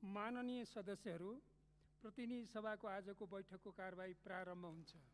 माननीय सदस्यहरू, प्रतिनिधि सभाको आजको बैठकको कारबाही प्रारम्भ हुन्छ।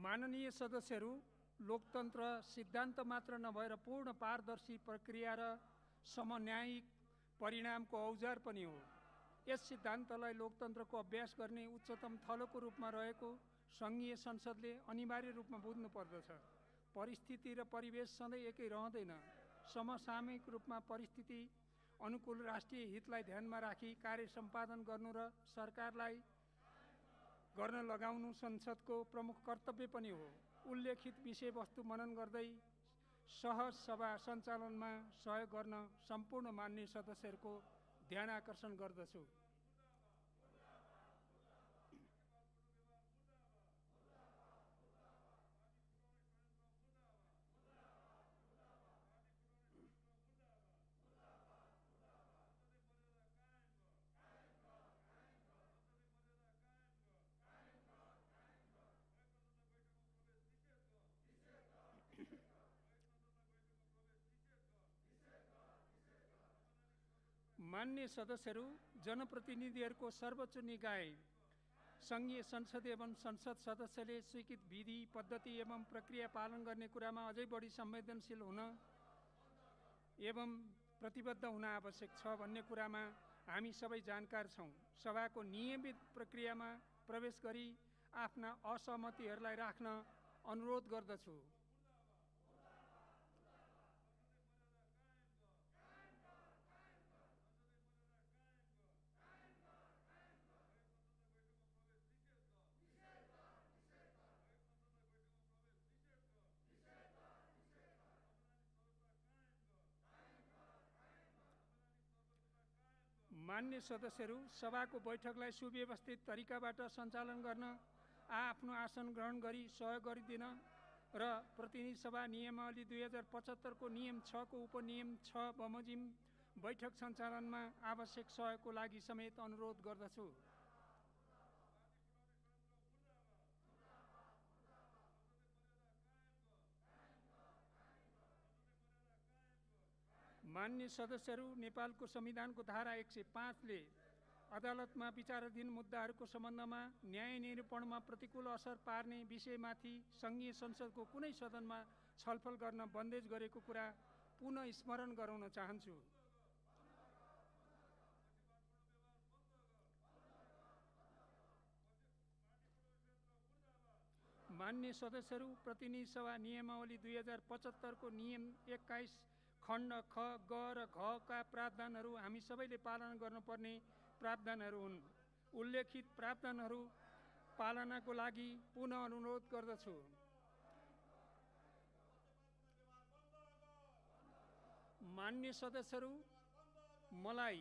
माननीय सदस्यहरू, लोकतन्त्र सिद्धान्त मात्र नभएर पूर्ण पारदर्शी प्रक्रिया र समन्यायिक परिणामको औजार पनि हो। यस सिद्धान्तलाई लोकतन्त्रको अभ्यास गर्ने उच्चतम थलोको रूपमा रहेको सङ्घीय संसदले अनिवार्य रूपमा बुझ्नु पर्दछ। परिस्थिति र परिवेश सधैँ एकै रहँदैन। समसामयिक रूपमा परिस्थिति अनुकूल राष्ट्रिय हितलाई ध्यानमा राखी कार्य सम्पादन गर्नु र सरकारलाई गर्न लगाउनु संसदको प्रमुख कर्तव्य पनि हो। उल्लेखित विषयवस्तु मनन गर्दै सहज सभा सञ्चालनमा सहयोग गर्न सम्पूर्ण मान्य सदस्यहरूको ध्यान आकर्षण गर्दछु। मान्य सदस्यहरू, जनप्रतिनिधिहरूको सर्वोच्च निकाय सङ्घीय संसद एवं संसद सदस्यले स्वीकृत विधि पद्धति एवं प्रक्रिया पालन गर्ने कुरामा अझै बढी संवेदनशील हुन एवं प्रतिबद्ध हुन आवश्यक छ भन्ने कुरामा हामी सबै जानकार छौँ। सभाको नियमित प्रक्रियामा प्रवेश गरी आफ्ना असहमतिहरूलाई राख्न अनुरोध गर्दछु। मान्य सदस्यहरू, सभाको बैठकलाई सुव्यवस्थित तरिकाबाट सञ्चालन गर्न आफ्नो आसन ग्रहण गरी सहयोग गरिदिन र प्रतिनिधि सभा नियमावली 2075 को नियम 6 को उपनियम 6 बमोजिम बैठक सञ्चालनमा आवश्यक सहयोगको लागि समेत अनुरोध गर्दछु। मान्य सदस्यहरू, नेपालको संविधानको धारा 105 ले अदालतमा विचाराधीन मुद्दाहरूको सम्बन्धमा न्याय निरूपणमा प्रतिकूल असर पार्ने विषयमाथि सङ्घीय संसदको कुनै सदनमा छलफल गर्न बन्देज गरेको कुरा पुनः स्मरण गराउन चाहन्छु। मान्य सदस्यहरू, प्रतिनिधि सभा नियमावली 2075 को नियम 21 खण्ड ख ग र घ का प्रावधानहरू हामी सबैले पालना गर्नुपर्ने प्रावधानहरू हुन्। उल्लेखित प्रावधानहरू पालनाको लागि पुनः अनुरोध गर्दछु। मान्य सदस्यहरू, मलाई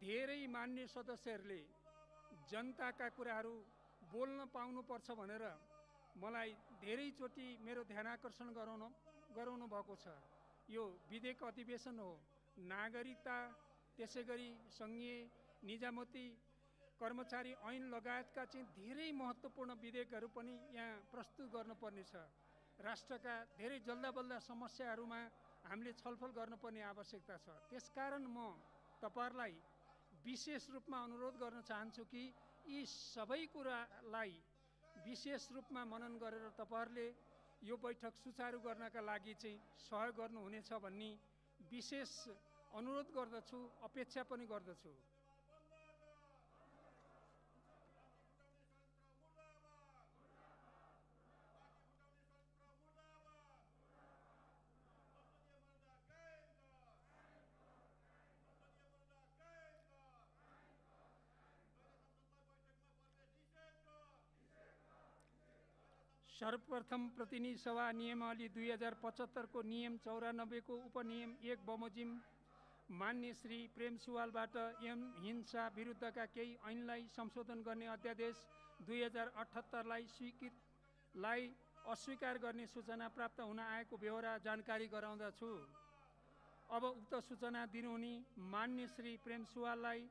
धेरै मान्य सदस्यहरूले जनताका कुराहरू बोल्न पाउनुपर्छ भनेर मलाई धेरैचोटि मेरो ध्यानाकर्षण गराउनु भएको छ। यो विधेयक अधिवेशन हो। नागरिकता, त्यसैगरी सङ्घीय निजामती, कर्मचारी ऐन लगायतका चाहिँ धेरै महत्त्वपूर्ण विधेयकहरू पनि यहाँ प्रस्तुत गर्नुपर्ने छ। राष्ट्रका धेरै जल्दाबल्दा समस्याहरूमा हामीले छलफल गर्नुपर्ने आवश्यकता छ। त्यसकारण म तपाईहरुलाई विशेष रूपमा अनुरोध गर्न चाहन्छु कि यी सबै कुरालाई विशेष रूपमा मनन गरेर तपाईहरुले यो बैठक सुचारू गर्नका लागि चाहिँ सहयोग गर्नुहुनेछ भन्ने विशेष अनुरोध गर्दछु, अपेक्षा पनि गर्दछु। सर्वप्रथम प्रतिनिधि सभा नियमावली 2075 को नियम 94 को उपनियम 1 बमोजिम मान्य श्री प्रेम सुवालबाट हिंसा विरुद्धका केही ऐनलाई संशोधन गर्ने अध्यादेश 2078 लाई अस्वीकार गर्ने सूचना प्राप्त हुन आएको बेहोरा जानकारी गराउँदछु। अब उक्त सूचना दिनुहुने मान्य श्री प्रेम सुवाललाई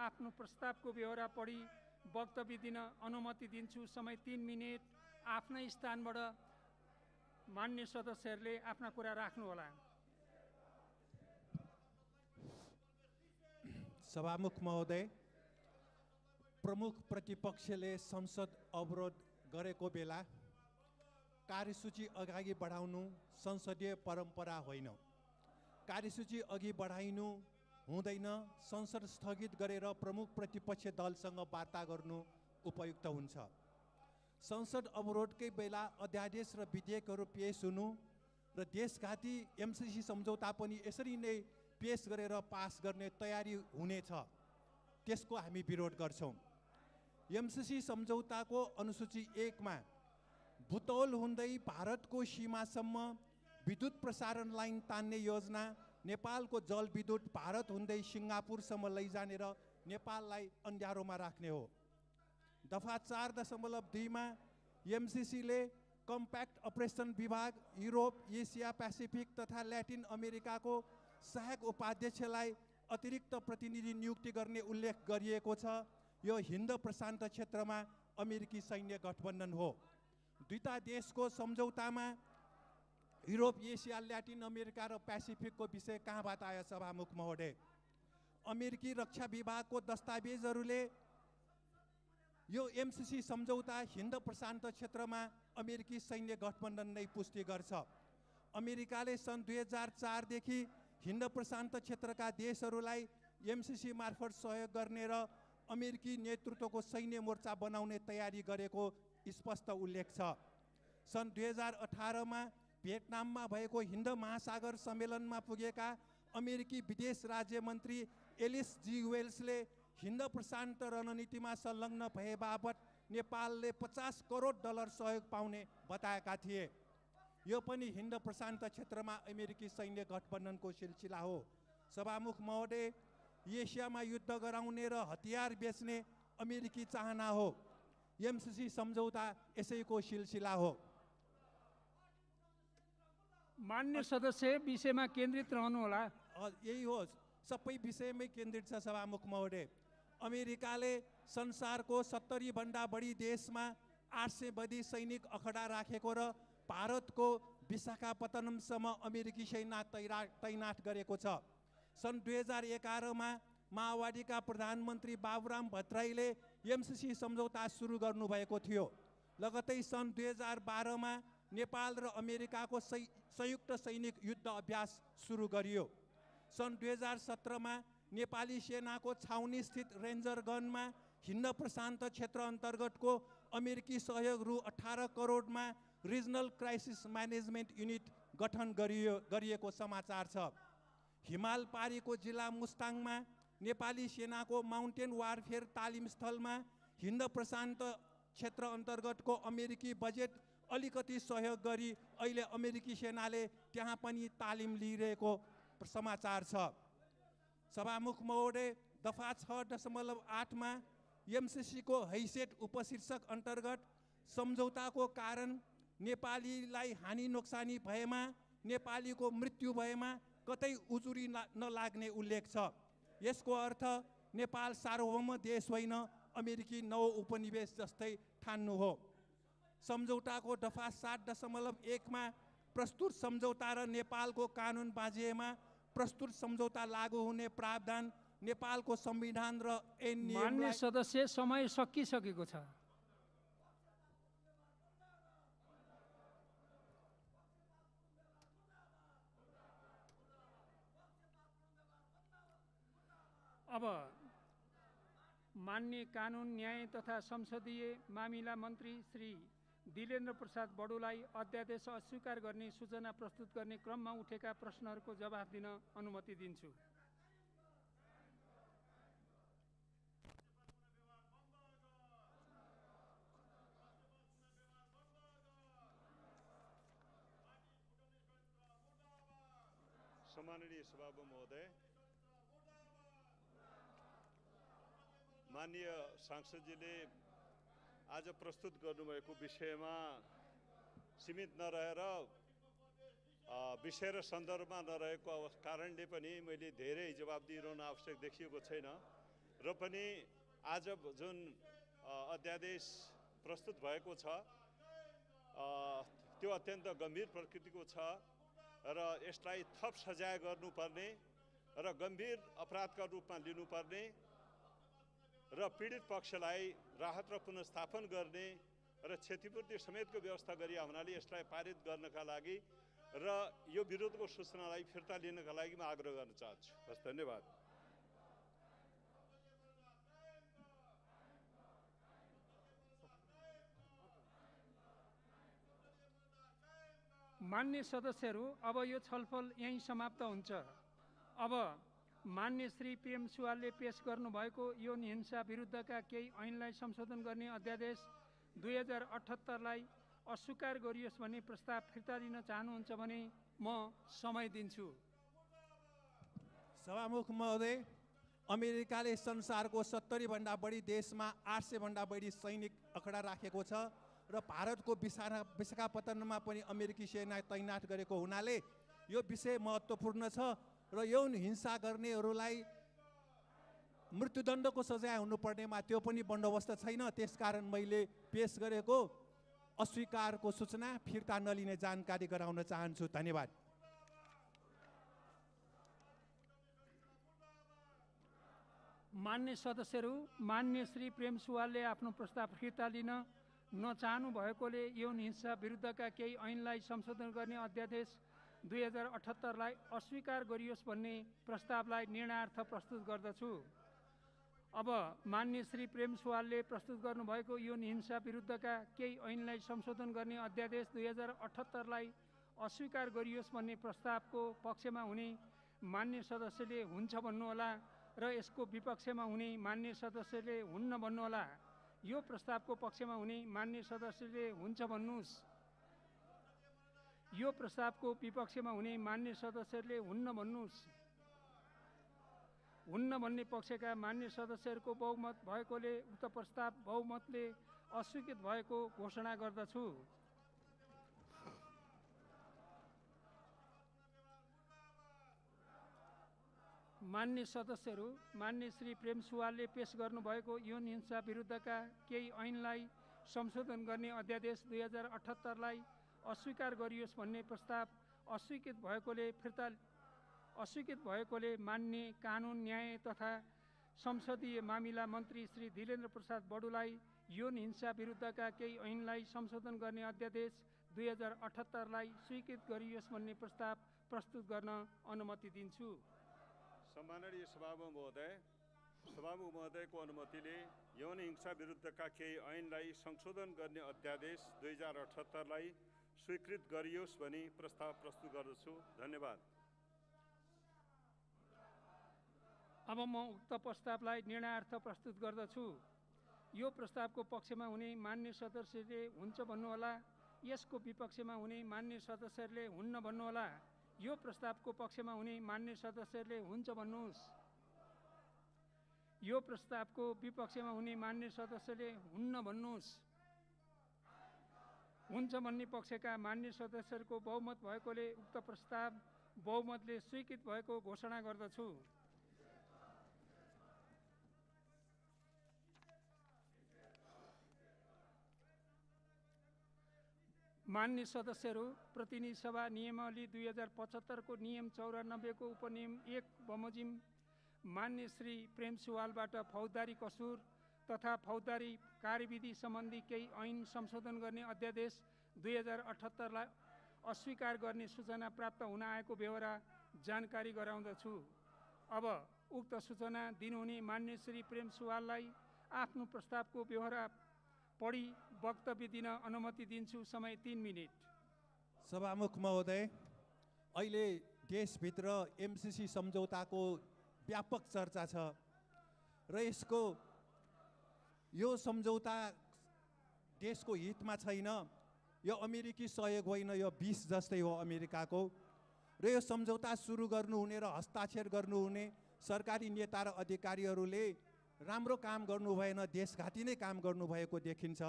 आफ्नो प्रस्तावको बेहोरा पढी वक्तव्य दिन अनुमति दिन्छु। समय 3 मिनेट। आफ्नै स्थानबाट मान्य सदस्यहरूले आफ्ना कुरा राख्नुहोला। सभामुख महोदय, प्रमुख प्रतिपक्षले संसद अवरोध गरेको बेला कार्यसूची अगाडि बढाउनु संसदीय परम्परा होइन। कार्यसूची अघि बढाइनु हुँदैन। संसद स्थगित गरेर प्रमुख प्रतिपक्ष दलसँग वार्ता गर्नु उपयुक्त हुन्छ। संसद अवरोधकै बेला अध्यादेश र विधेयकहरू पेश हुनु र देशघाती एमसीसी सम्झौता पनि यसरी नै पेश गरेर पास गर्ने तयारी हुनेछ, त्यसको हामी विरोध गर्छौं। एमसीसी सम्झौताको अनुसूची 1 मा बुतौल हुँदै भारतको सीमासम्म विद्युत प्रसारण लाइन तान्ने योजना, नेपालको जलविद्युत भारत हुँदै सिङ्गापुरसम्म लैजाने र नेपाललाई अन्ध्यारोमा राख्ने हो। दफा 4.2 मा एमसीसीले कम्प्याक्ट अपरेसन विभाग, युरोप, एसिया पेसिफिक तथा ल्याटिन अमेरिकाको सहायक उपाध्यक्षलाई अतिरिक्त प्रतिनिधि नियुक्ति गर्ने उल्लेख गरिएको छ। यो हिन्द प्रशान्त क्षेत्रमा अमेरिकी सैन्य गठबन्धन हो। दुईटा देशको सम्झौतामा युरोप, एसिया, ल्याटिन अमेरिका र पेसिफिकको विषय कहाँबाट आयो सभामुख महोदय? अमेरिकी रक्षा विभागको दस्तावेजहरूले यो एमसीसी सम्झौता हिन्द प्रशान्त क्षेत्रमा अमेरिकी सैन्य गठबन्धन नै पुष्टि गर्छ। अमेरिकाले सन् 2004 देखि हिन्द प्रशान्त क्षेत्रका देशहरूलाई एमसीसी मार्फत सहयोग गर्ने र अमेरिकी नेतृत्वको सैन्य मोर्चा बनाउने तयारी गरेको स्पष्ट उल्लेख छ। सन् 2018 मा भियतनाममा भएको हिन्द महासागर सम्मेलनमा पुगेका अमेरिकी विदेश राज्य मन्त्री एलिस जी वेल्सले हिन्द प्रशान्त रणनीतिमा संलग्न भए बापत नेपालले $50 करोड सहयोग पाउने बताएका थिए। यो पनि हिन्द प्रशान्त क्षेत्रमा अमेरिकी सैन्य गठबन्धनको सिलसिला हो। सभामुख महोदय, एसियामा युद्ध गराउने र हतियार बेच्ने अमेरिकी चाहना हो। एमसीसी सम्झौता यसैको सिलसिला हो। मान्य सदस्य विषयमा केन्द्रित रहनुहोला। यही हो, सबै विषयमै केन्द्रित छ सभामुख महोदय। अमेरिकाले संसारको 70 भन्दा बढी देशमा 800 बढी सैनिक अखडा राखेको र भारतको विशाखापत्तनमसम्म अमेरिकी सेना तैनात गरेको छ। सन् 2011 मा माओवादीका प्रधानमन्त्री बाबुराम भट्टराईले एमसीसी सम्झौता सुरु गर्नुभएको थियो। लगतै सन् 2012 मा नेपाल र अमेरिकाको संयुक्त सैनिक युद्ध अभ्यास सुरु गरियो। सन् 2017 मा नेपाली सेनाको छाउनी स्थित रेन्जर गनमा हिन्द प्रशान्त क्षेत्र अन्तर्गतको अमेरिकी सहयोग रु 18 करोडमा रिजनल क्राइसिस म्यानेजमेन्ट युनिट गठन गरिएको समाचार छ। हिमाल पारीको जिल्ला मुस्ताङमा नेपाली सेनाको माउन्टेन वारफेयर तालिम स्थलमा हिन्द प्रशान्त क्षेत्र अन्तर्गतको अमेरिकी बजेट अलिकति सहयोग गरी अहिले अमेरिकी सेनाले त्यहाँ पनि तालिम लिइरहेको समाचार छ। सभामुख महोदय, दफा 6.8 मा एमसीसी को हैसियत उपशीर्षक अन्तर्गत सम्झौताको कारण नेपालीलाई हानि नोक्सानी भएमा, नेपालीको मृत्यु भएमा कतै उजुरी नलाग्ने उल्लेख छ। यसको अर्थ नेपाल सार्वभौम देश होइन, अमेरिकी नव उपनिवेश जस्तै ठान्नु हो। सम्झौताको दफा 7.1 मा प्रस्तुत सम्झौता र नेपालको कानुन बाँझिएमा प्रस्तुत सम्झौता लागू हुने प्रावधान नेपालको संविधान र ऐन मान्य नियमलाई सदस्य, समय सकिसकेको छ। अब मान्य कानुन, न्याय तथा संसदीय मामिला मन्त्री श्री दिलेन्द्र प्रसाद बडुलाई अध्यादेश अस्वीकार गर्ने सूचना प्रस्तुत गर्ने क्रममा उठेका प्रश्नहरूको जवाफ दिन अनुमति दिन्छु। सम्माननीय सभामुख महोदय, माननीय सांसदजीले आज प्रस्तुत गर्नुभएको विषयमा सीमित नरहेर विषय र सन्दर्भमा नरहेको कारणले पनि मैले धेरै जवाब दिइरहन आवश्यक देखिएको छैन र पनि आज जुन अध्यादेश प्रस्तुत भएको छ त्यो अत्यन्त गम्भीर प्रकृतिको छ र यसलाई थप सजाय गर्नुपर्ने र गम्भीर अपराधका रूपमा लिनुपर्ने र पीडित पक्षलाई राहत र पुनर्स्थापन गर्ने र क्षतिपूर्ति समेतको व्यवस्था गरिया हुनाले यसलाई पारित गर्नका लागि र यो विरोधको सूचनालाई फिर्ता लिनका लागि म आग्रह गर्न चाहन्छु। हस्, धन्यवाद। मान्य सदस्यहरू, अब यो छलफल यहीँ समाप्त हुन्छ। अब मान्य श्री प्रेम सुवालले पेश गर्नुभएको यौन हिंसा विरुद्धका केही ऐनलाई संशोधन गर्ने अध्यादेश 2078 लाई अस्वीकार गरियोस् भन्ने प्रस्ताव फिर्ता लिन चाहनुहुन्छ भने म समय दिन्छु। सभामुख महोदय, अमेरिकाले संसारको 70 भन्दा बढी देशमा 800 भन्दा बढी सैनिक अखडा राखेको छ र भारतको विशाखापत्तनमा पनि अमेरिकी सेना तैनात गरेको हुनाले यो विषय महत्त्वपूर्ण छ र यौन हिंसा गर्नेहरूलाई मृत्युदण्डको सजाय हुनुपर्नेमा त्यो पनि बन्दोबस्त छैन। त्यसकारण मैले पेश गरेको अस्वीकारको सूचना फिर्ता नलिने जानकारी गराउन चाहन्छु। धन्यवाद। मान्य सदस्यहरू, मान्य श्री प्रेम सुवालले आफ्नो प्रस्ताव फिर्ता लिन नचाहनु भएकोले यौन हिंसा विरुद्धका केही ऐनलाई संशोधन गर्ने अध्यादेश 2078 लाई अस्वीकार गरियोस् भन्ने प्रस्तावलाई निर्णयार्थ प्रस्तुत गर्दछु। अब मान्य श्री प्रेम सुवालले प्रस्तुत गर्नुभएको यौन हिंसा विरुद्धका केही ऐनलाई संशोधन गर्ने अध्यादेश 2078 लाई अस्वीकार गरियोस् भन्ने प्रस्तावको पक्षमा हुने मान्य सदस्यले हुन्छ भन्नुहोला र यसको विपक्षमा हुने मान्य सदस्यले हुन्न भन्नुहोला। यो प्रस्तावको पक्षमा हुने मान्य सदस्यले हुन्छ भन्नुहोस्। यो प्रस्तावको विपक्षमा हुने मान्य सदस्यले हुन्न भन्नुहोस्। हुन्न भन्ने पक्षका मान्य सदस्यहरूको बहुमत भएकोले उक्त प्रस्ताव बहुमतले अस्वीकृत भएको घोषणा गर्दछु। मान्य सदस्यहरू, मान्य श्री प्रेम सुवालले पेश गर्नुभएको यौन हिंसा विरुद्धका केही ऐनलाई संशोधन गर्ने अध्यादेश 2078 लाई अस्वीकार गरियोस् भन्ने प्रस्ताव अस्वीकृत भएकोले मान्य कानुन, न्याय तथा संसदीय मामिला मन्त्री श्री दिलेन्द्र प्रसाद बडुलाई यौन हिंसा विरुद्धका केही ऐनलाई संशोधन गर्ने अध्यादेश 2078 लाई स्वीकृत गरियोस् भन्ने प्रस्ताव प्रस्तुत गर्न अनुमति दिन्छु। सम्माननीय सभामुख महोदयको अनुमतिले यौन हिंसा विरुद्धका केही ऐनलाई संशोधन गर्ने अध्यादेश 2078 लाई स्वीकृत गरियोस् भनी प्रस्ताव प्रस्तुत गर्दछु। धन्यवाद। अब म उक्त प्रस्तावलाई निर्णयार्थ प्रस्तुत गर्दछु। यो प्रस्तावको पक्षमा हुने मान्य सदस्यले हुन्छ भन्नुहोला। यसको विपक्षमा हुने मान्य सदस्यहरूले हुन्न भन्नुहोला। यो प्रस्तावको पक्षमा हुने मान्य सदस्यहरूले हुन्छ भन्नुहोस्। यो प्रस्तावको विपक्षमा हुने मान्य सदस्यले हुन्न भन्नुहोस्। हुन्छ भन्ने पक्षका मान्य सदस्यहरूको बहुमत भएकोले उक्त प्रस्ताव बहुमतले स्वीकृत भएको घोषणा गर्दछु। मान्य सदस्यहरू, प्रतिनिधि सभा नियमावली 2075 को नियम 94 को उपनियम 1 बमोजिम मान्य श्री प्रेम सुवालबाट फौजदारी कसुर तथा फौजदारी कार्यविधि सम्बन्धी केही ऐन संशोधन गर्ने अध्यादेश 2078 लाई अस्वीकार गर्ने सूचना प्राप्त हुन आएको बेहोरा जानकारी गराउँदछु। अब उक्त सूचना दिनुहुने मान्य श्री प्रेम सुवाललाई आफ्नो प्रस्तावको बेहोरा पढी वक्तव्य दिन अनुमति दिन्छु। समय 3 मिनेट। सभामुख महोदय, अहिले देशभित्र एमसीसी सम्झौताको व्यापक चर्चा छ र यो सम्झौता देशको हितमा छैन। यो अमेरिकी सहयोग होइन, यो 20 जस्तै हो अमेरिकाको। र यो सम्झौता सुरु गर्नुहुने र हस्ताक्षर गर्नुहुने सरकारी नेता र अधिकारीहरूले राम्रो काम गर्नु भएन, देशघाती नै काम गर्नुभएको देखिन्छ।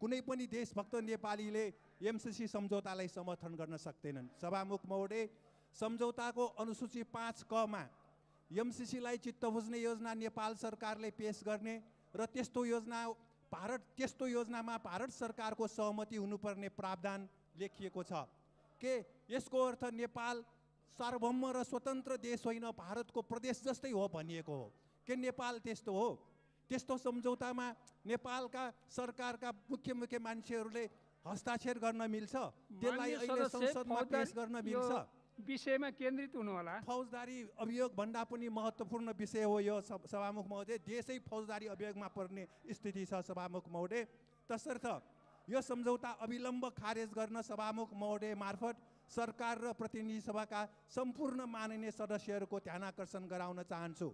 कुनै पनि देशभक्त नेपालीले एमसीसी सम्झौतालाई समर्थन गर्न सक्दैनन्। सभामुख महोदय, सम्झौताको अनुसूची 5 क मा एमसीसीलाई चित्त बुझ्ने योजना नेपाल सरकारले पेश गर्ने र त्यस्तो योजनामा भारत सरकारको सहमति हुनुपर्ने प्रावधान लेखिएको छ। के यसको अर्थ नेपाल सार्वभौम र स्वतन्त्र देश होइन, भारतको प्रदेश जस्तै हो भनिएको हो? के नेपाल त्यस्तो हो? त्यस्तो सम्झौतामा नेपालका सरकारका मुख्य मान्छेहरूले हस्ताक्षर गर्न मिल्छ? त्यसलाई अहिले संसदमा पेश गर्न मिल्छ? विषयमा केन्द्रित हुनु होला। फौजदारी अभियोग भन्दा पनि महत्त्वपूर्ण विषय हो यो सभामुख महोदय। देशै फौजदारी अभियोगमा पर्ने स्थिति छ सभामुख महोदय। तसर्थ यो सम्झौता अविलम्ब खारेज गर्न सभामुख महोदय मार्फत सरकार र प्रतिनिधि सभाका सम्पूर्ण माननीय सदस्यहरूको ध्यानाकर्षण गराउन चाहन्छु।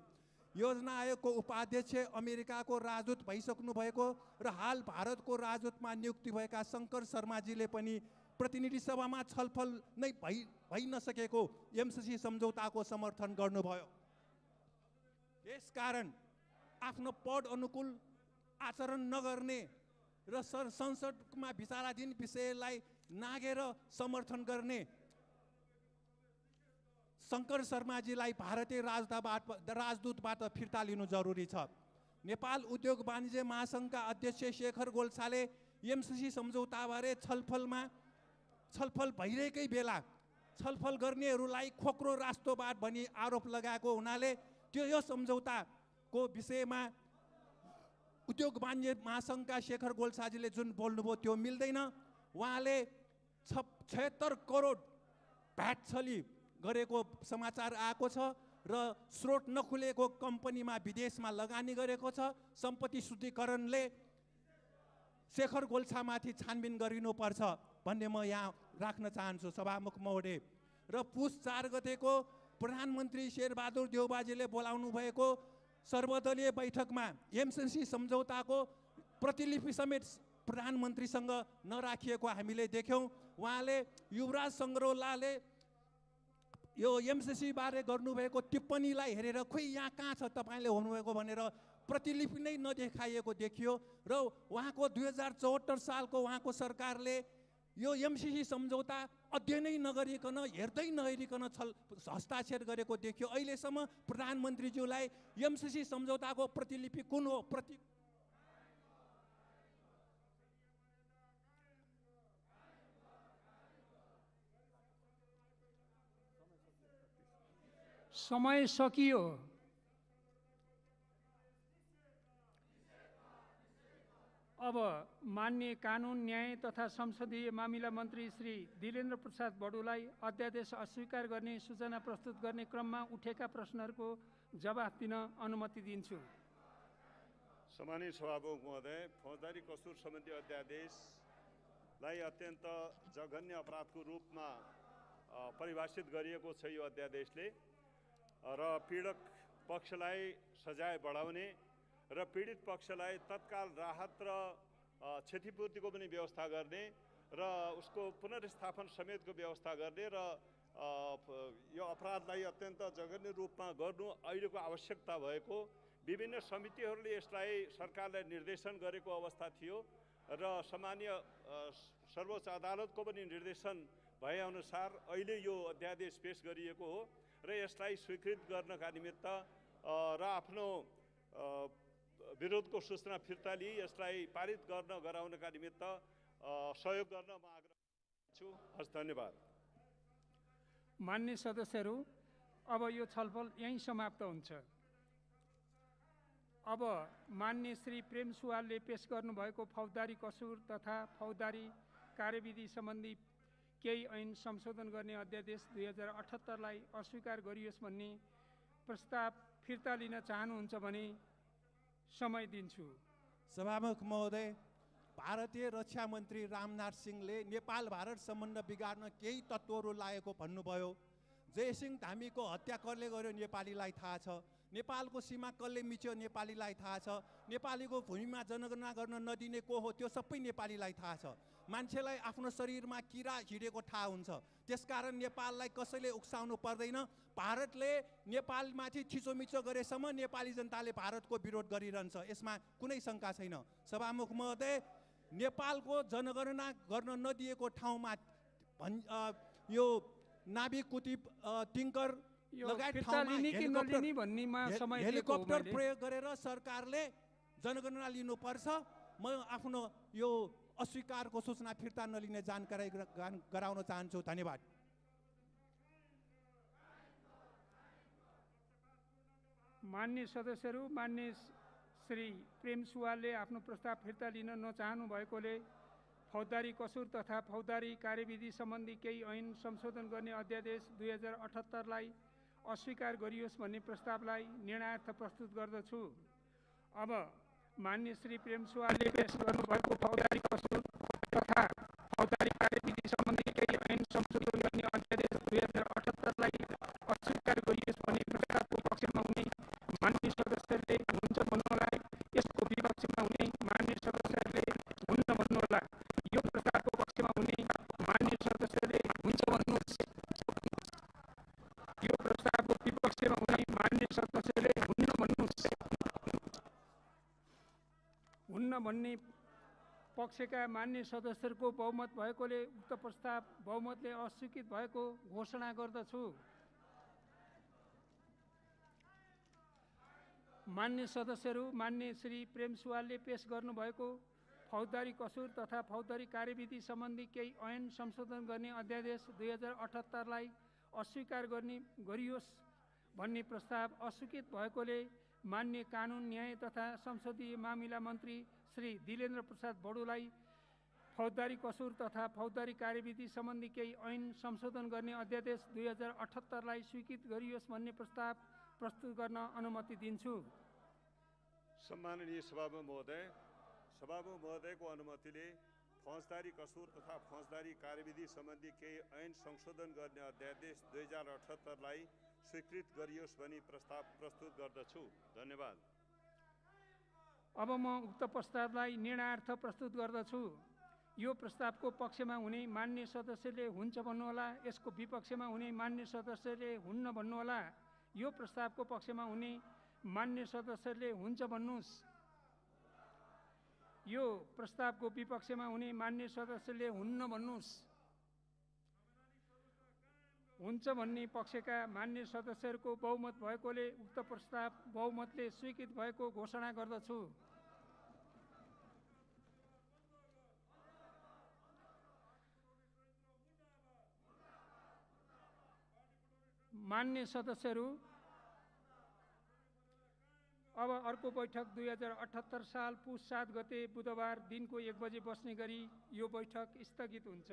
योजना आयोगको उपाध्यक्ष अमेरिकाको राजदूत भइसक्नु भएको र हाल भारतको राजदूतमा नियुक्ति भएका शङ्कर शर्माजीले पनि प्रतिनिधि सभामा छलफल नै भइ नसकेको एमसीसी सम्झौताको समर्थन गर्नुभयो। यसकारण आफ्नो पद अनुकूल आचरण नगर्ने र संसदमा विचाराधीन विषयलाई नागेर समर्थन गर्ने शङ्कर शर्माजीलाई भारतीय राजदूतबाट फिर्ता लिनु जरुरी छ। नेपाल उद्योग वाणिज्य महासङ्घका अध्यक्ष शेखर गोल्छाले एमसीसी सम्झौताबारे छलफल भइरहेकै बेला छलफल गर्नेहरूलाई खोक्रो राष्ट्रवाद भनी आरोप लगाएको हुनाले यो सम्झौताको विषयमा उद्योग वाणिज्य महासङ्घका शेखर गोल्छाजीले जुन बोल्नुभयो त्यो मिल्दैन। उहाँले 76 करोड भ्याट छली गरेको समाचार आएको छ र स्रोत नखुलेको कम्पनीमा विदेशमा लगानी गरेको छ। सम्पत्ति शुद्धिकरणले शेखर गोल्छामाथि छानबिन गरिनुपर्छ भन्ने म यहाँ राख्न चाहन्छु सभामुख महोदय। र पुस 4 गतेको प्रधानमन्त्री शेरबहादुर देउबाजीले बोलाउनु भएको सर्वदलीय बैठकमा एमसीसी सम्झौताको प्रतिलिपि समेत प्रधानमन्त्रीसँग नराखिएको हामीले देख्यौँ। उहाँले युवराज सङ्ग्रौलाले यो एमसीसी बारे गर्नुभएको टिप्पणीलाई हेरेर खोइ यहाँ कहाँ छ तपाईँले हुनुभएको भनेर प्रतिलिपि नै नदेखाइएको देखियो। र उहाँको 2074 सालको उहाँको सरकारले यो एमसीसी सम्झौता अध्ययनै नगरिकन हेर्दै नहेरिकन हस्ताक्षर गरेको देखियो। अहिलेसम्म प्रधानमन्त्रीज्यूलाई एमसीसी सम्झौताको प्रतिलिपि कुन हो? समय सकियो। अब मान्य कानुन न्याय तथा संसदीय मामिला मन्त्री श्री दिलेन्द्र प्रसाद बडुलाई अध्यादेश अस्वीकार गर्ने सूचना प्रस्तुत गर्ने क्रममा उठेका प्रश्नहरूको जवाफ दिन अनुमति दिन्छु। सम्मानित सभामुख महोदय, फौजदारी कसुर सम्बन्धी अध्यादेश लाई अत्यन्त जघन्य अपराधको रूपमा परिभाषित गरिएको छ यो अध्यादेशले र पीडक पक्षलाई सजाय बढाउने र पीडित पक्षलाई तत्काल राहत र क्षतिपूर्तिको पनि व्यवस्था गर्ने र उसको पुनर्स्थापन समेतको व्यवस्था गर्ने र यो अपराधलाई अत्यन्त जघन्य रूपमा गर्नु अहिलेको आवश्यकता भएको विभिन्न समितिहरूले यसलाई सरकारलाई निर्देशन गरेको अवस्था थियो र सामान्य सर्वोच्च अदालतको पनि निर्देशन भएअनुसार अहिले यो अध्यादेश पेश गरिएको हो र यसलाई स्वीकृत गर्नका निमित्त र आफ्नो विरोधको सूचना फिर्ता लिई यसलाई पारित गराउनका निमित्त सहयोग गर्न म आग्रह गर्छु। हस्, धन्यवाद। मान्य सदस्यहरू, अब यो छलफल यहीँ समाप्त हुन्छ। अब मान्य श्री प्रेम सुवालले पेश गर्नुभएको फौजदारी कसुर तथा फौजदारी कार्यविधि सम्बन्धी केही ऐन संशोधन गर्ने अध्यादेश 2078लाई अस्वीकार गरियोस् भन्ने प्रस्ताव फिर्ता लिन चाहनुहुन्छ भने समय दिन्छु। सभामुख महोदय, भारतीय रक्षा मन्त्री राजनाथ सिंहले नेपाल भारत सम्बन्ध बिगार्न केही तत्त्वहरू लागेको भन्नुभयो। जयसिंह धामीको हत्या कसले गर्यो नेपालीलाई थाहा छ। नेपालको सीमा कसले मिच्यो नेपालीलाई थाहा छ। नेपालीको भूमिमा जनगणना गर्न नदिने को हो त्यो सबै नेपालीलाई थाहा छ। मान्छेलाई आफ्नो शरीरमा किरा हिँडेको थाहा हुन्छ। त्यसकारण नेपाललाई कसैले उक्साउनु पर्दैन। भारतले नेपालमाथि थिचोमिचो गरेसम्म नेपाली जनताले भारतको विरोध गरिरहन्छ, यसमा कुनै शङ्का छैन। सभामुख महोदय, नेपालको जनगणना गर्न नदिएको ठाउँमा यो नाभिक कुती टिङ्कर लगायत ठाउँमा हेलिकप्टर प्रयोग गरेर सरकारले जनगणना लिनुपर्छ। म आफ्नो यो अस्वीकारको सूचना फिर्ता नलिने जानकारी गराउन चाहन्छु। धन्यवाद। मान्य सदस्यहरू, मान्य श्री प्रेम सुवालले आफ्नो प्रस्ताव फिर्ता लिन नचाहनु भएकोले फौजदारी कसुर तथा फौजदारी कार्यविधि सम्बन्धी केही ऐन संशोधन गर्ने अध्यादेश 2078लाई अस्वीकार गरियोस् भन्ने प्रस्तावलाई निर्णयार्थ प्रस्तुत गर्दछु। अब मान्य श्री प्रेम सुवालले पेश गर्नुभएको फौजदारी कसुर तथा फौजदारी कार्यविधि सम्बन्धी केही ऐन संशोधन गर्ने अध्यादेश 2078लाई अस्वीकार गरियोस् भन्ने प्रस्तावको पक्षमा हुने मान्य सदस्यहरूले हुन्छ भन्नुहोला। यसको विपक्षमा हुने मान्य सदस्यहरूले हुन्न भन्नुहोला। यो प्रस्तावको पक्षमा हुने मान्य सदस्यहरूले हुन्छ भन्नुहोस्। यो प्रस्तावको विपक्षमा हुने मान्य सदस्यहरूले हुन्न भन्नुहोस्। हुन्न भन्ने पक्षका मान्य सदस्यहरूको बहुमत भएकोले उक्त प्रस्ताव बहुमतले अस्वीकृत भएको घोषणा गर्दछु। मान्य सदस्यहरू, मान्य श्री प्रेम सुवालले पेश गर्नुभएको फौजदारी कसुर तथा फौजदारी कार्यविधि सम्बन्धी केही ऐन संशोधन गर्ने अध्यादेश 2078लाई अस्वीकार गरियोस् भन्ने प्रस्ताव अस्वीकृत भएकोले मान्य कानुन न्याय तथा संसदीय मामिला मन्त्री श्री दिलेन्द्र प्रसाद बडुलाई फौजदारी कसुर तथा फौजदारी कार्यविधि सम्बन्धी केही ऐन संशोधन गर्ने अध्यादेश 2078लाई स्वीकृत गरियोस् भन्ने प्रस्ताव प्रस्तुत गर्न अनुमति दिन्छु। सम्माननीय सभामुख महोदयको अनुमतिले फौजदारी कसुर तथा फौजदारी कार्यविधि सम्बन्धी केही ऐन संशोधन गर्ने अध्यादेश 2078लाई स्वीकृत गरियोस् भनी प्रस्ताव प्रस्तुत गर्दछु। धन्यवाद। अब म उक्त प्रस्तावलाई निर्णयार्थ प्रस्तुत गर्दछु। यो प्रस्तावको पक्षमा हुने मान्य सदस्यले हुन्छ भन्नुहोला। यसको विपक्षमा हुने मान्य सदस्यले हुन्न भन्नुहोला। यो प्रस्तावको पक्षमा हुने मान्य सदस्यले हुन्छ भन्नुहोस्। यो प्रस्तावको विपक्षमा हुने मान्य सदस्यले हुन्न भन्नुहोस्। हुन्छ भन्ने पक्षका मान्य सदस्यहरूको बहुमत भएकोले उक्त प्रस्ताव बहुमतले स्वीकृत भएको घोषणा गर्दछु। मान्य सदस्यहरू, अब अर्को बैठक 2078 साल पुस 7 गते बुधबार दिनको 1 बजे बस्ने गरी यो बैठक स्थगित हुन्छ।